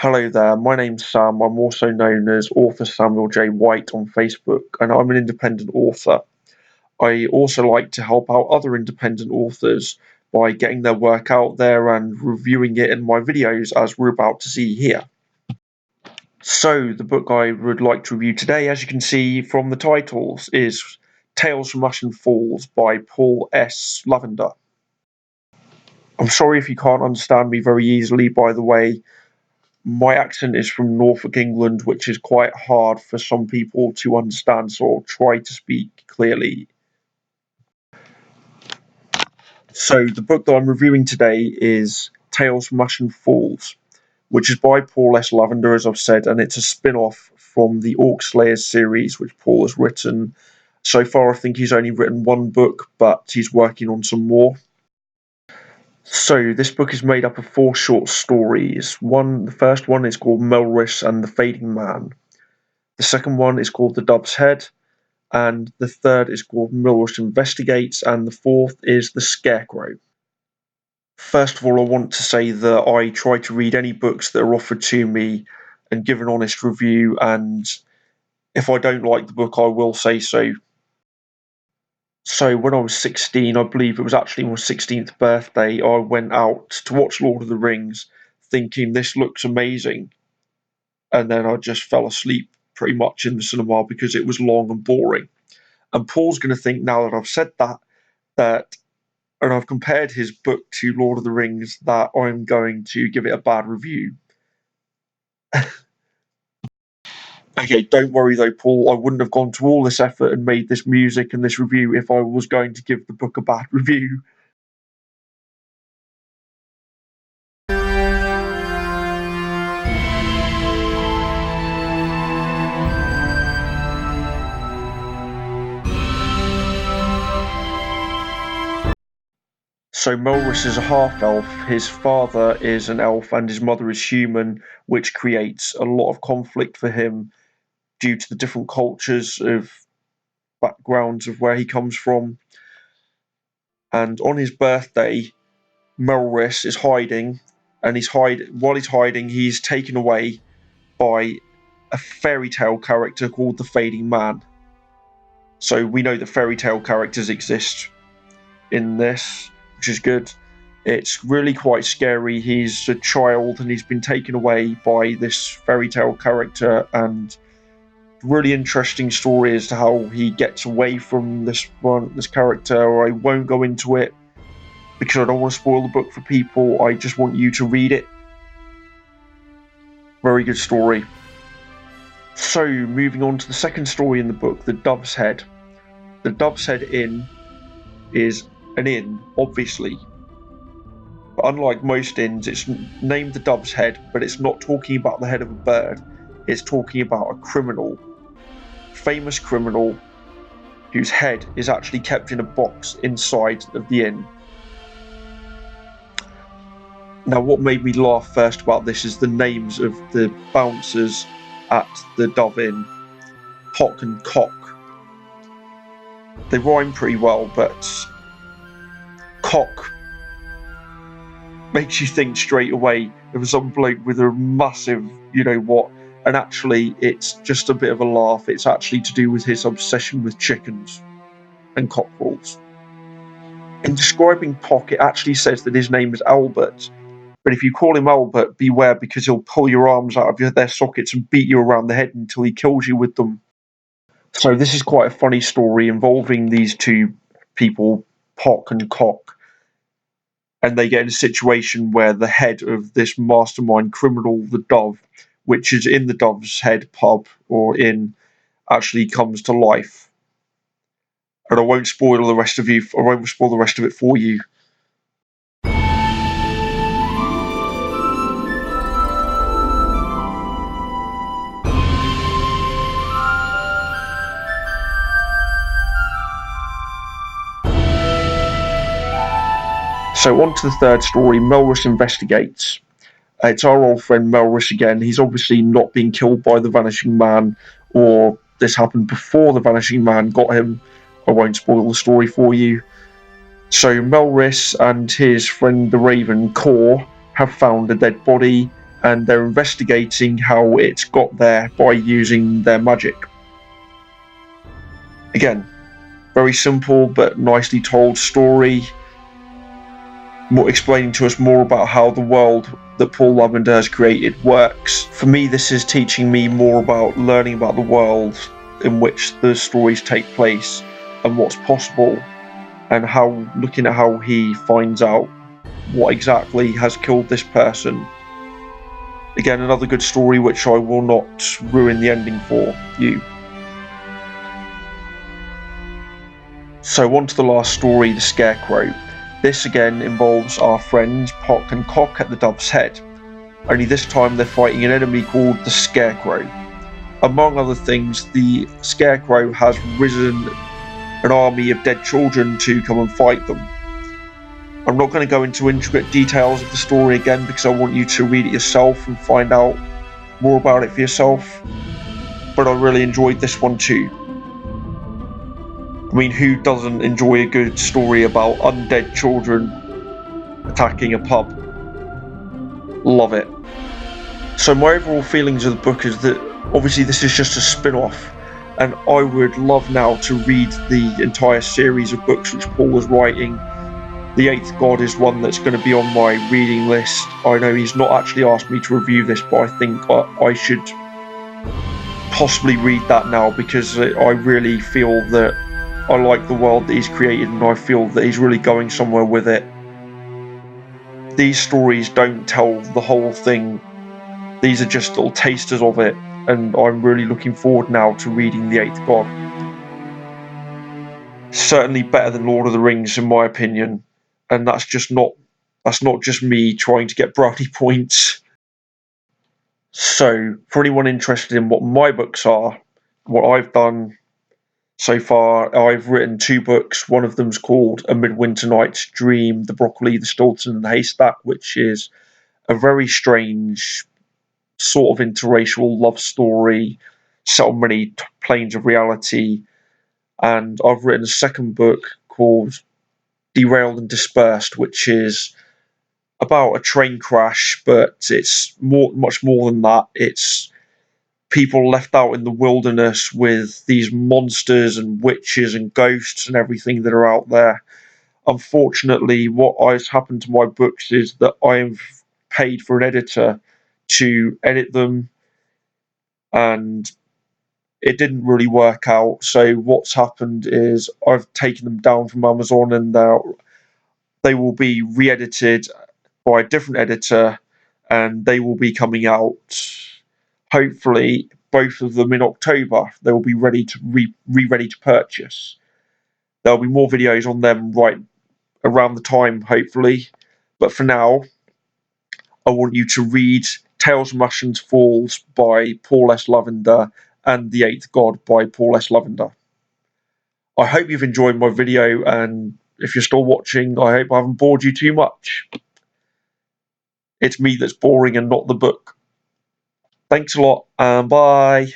Hello there, my name's Sam. I'm also known as author Samuel J. White on Facebook, and I'm an independent author. I also like to help out other independent authors by getting their work out there and reviewing it in my videos, as we're about to see here. So, the book I would like to review today, as you can see from the titles, is Tales from Ashen Falls by Paul S Lavender. I'm sorry if you can't understand me very easily, by the way. My accent is from Norfolk, England, which is quite hard for some people to understand, so I'll try to speak clearly. So, the book that I'm reviewing today is Tales from Ashen Falls, which is by Paul S Lavender, as I've said, and it's a spin off from the Orc Slayers series, which Paul has written. So far, I think he's only written one book, but he's working on some more. So this book is made up of four short stories. The first one is called Melrys and the Fading Man. The second one is called The Dove's Head, and the third is called Melrys Investigates, and the fourth is The Scarecrow. First of all, I want to say that I try to read any books that are offered to me and give an honest review, and if I don't like the book, I will say so. So when I was 16, I believe it was actually my 16th birthday, I went out to watch Lord of the Rings thinking this looks amazing. And then I just fell asleep pretty much in the cinema because it was long and boring. And Paul's going to think now that I've said that, and I've compared his book to Lord of the Rings, that I'm going to give it a bad review. Okay, don't worry though, Paul. I wouldn't have gone to all this effort and made this music and this review if I was going to give the book a bad review. So Melrys is a half-elf, his father is an elf and his mother is human, which creates a lot of conflict for him due to the different cultures of backgrounds of where he comes from. And on his birthday, Melrys is hiding, and while he's hiding, he's taken away by a fairy tale character called the Fading Man. So we know that fairy tale characters exist in this, which is good. It's really quite scary. He's a child and he's been taken away by this fairy tale character, and really interesting story as to how he gets away from this character. I won't go into it because I don't want to spoil the book for people. I just want you to read it. Very good story. So, moving on to the second story in the book, The Dove's Head. The Dove's Head Inn is an inn, obviously. But unlike most inns, it's named The Dove's Head, but it's not talking about the head of a bird. It's talking about a criminal, famous criminal, whose head is actually kept in a box inside of the inn. Now, what made me laugh first about this is the names of the bouncers at the Dove Inn. Pock and Cock. They rhyme pretty well, but Cock makes you think straight away of some bloke with a massive, you know what, and actually it's just a bit of a laugh. It's actually to do with his obsession with chickens and cockerels. In describing Pock, it actually says that his name is Albert, but if you call him Albert, beware, because he'll pull your arms out of their sockets and beat you around the head until he kills you with them. So this is quite a funny story involving these two people, Pock and Cock, and they get in a situation where the head of this mastermind criminal, the Dove, which is in the Dove's Head pub or inn, actually comes to life. And I won't spoil the rest of it for you. So on to the third story, Melrys Investigates. It's our old friend Melrys again. He's obviously not being killed by the Vanishing Man, or this happened before the Vanishing Man got him. I won't spoil the story for you. So Melrys and his friend the Raven, Cor, have found a dead body, and they're investigating how it's got there by using their magic. Again, very simple but nicely told story, explaining to us more about how the world that Paul Lavender has created works. For me, this is teaching me more about learning about the world in which the stories take place and what's possible, and how looking at how he finds out what exactly has killed this person. Again, another good story which I will not ruin the ending for you. So on to the last story, The Scarecrow. This again involves our friends Pock and Cock at the Dove's Head, only this time they're fighting an enemy called the Scarecrow. Among other things, the Scarecrow has risen an army of dead children to come and fight them. I'm not going to go into intricate details of the story again because I want you to read it yourself and find out more about it for yourself, but I really enjoyed this one too. I mean, who doesn't enjoy a good story about undead children attacking a pub? Love it. So my overall feelings of the book is that obviously this is just a spin-off, and I would love now to read the entire series of books which Paul was writing. The Eighth God is one that's going to be on my reading list. I know he's not actually asked me to review this, but I think I should possibly read that now because I really feel that I like the world that he's created and I feel that he's really going somewhere with it. These stories don't tell the whole thing. These are just little tasters of it, and I'm really looking forward now to reading The Eighth God. Certainly better than Lord of the Rings in my opinion, and that's not just me trying to get brownie points. So for anyone interested in what my books are, what I've done so far, I've written 2 books. One of them's called A Midwinter Night's Dream, The Broccoli, the Stilton and the Haystack, which is a very strange sort of interracial love story set on many planes of reality. And I've written a second book called Derailed and Dispersed, which is about a train crash, but it's much more than that. It's people left out in the wilderness with these monsters and witches and ghosts and everything that are out there. Unfortunately, what has happened to my books is that I've paid for an editor to edit them, and it didn't really work out. So what's happened is I've taken them down from Amazon, and they will be re-edited by a different editor, and they will be coming out hopefully both of them in October. They will be ready to ready to purchase. There'll be more videos on them right around the time, hopefully. But for now, I want you to read Tales from Ashen Falls by Paul S Lavender and The Eighth God by Paul S Lavender. I hope you've enjoyed my video, and if you're still watching, I hope I haven't bored you too much. It's me that's boring and not the book. Thanks a lot, and bye.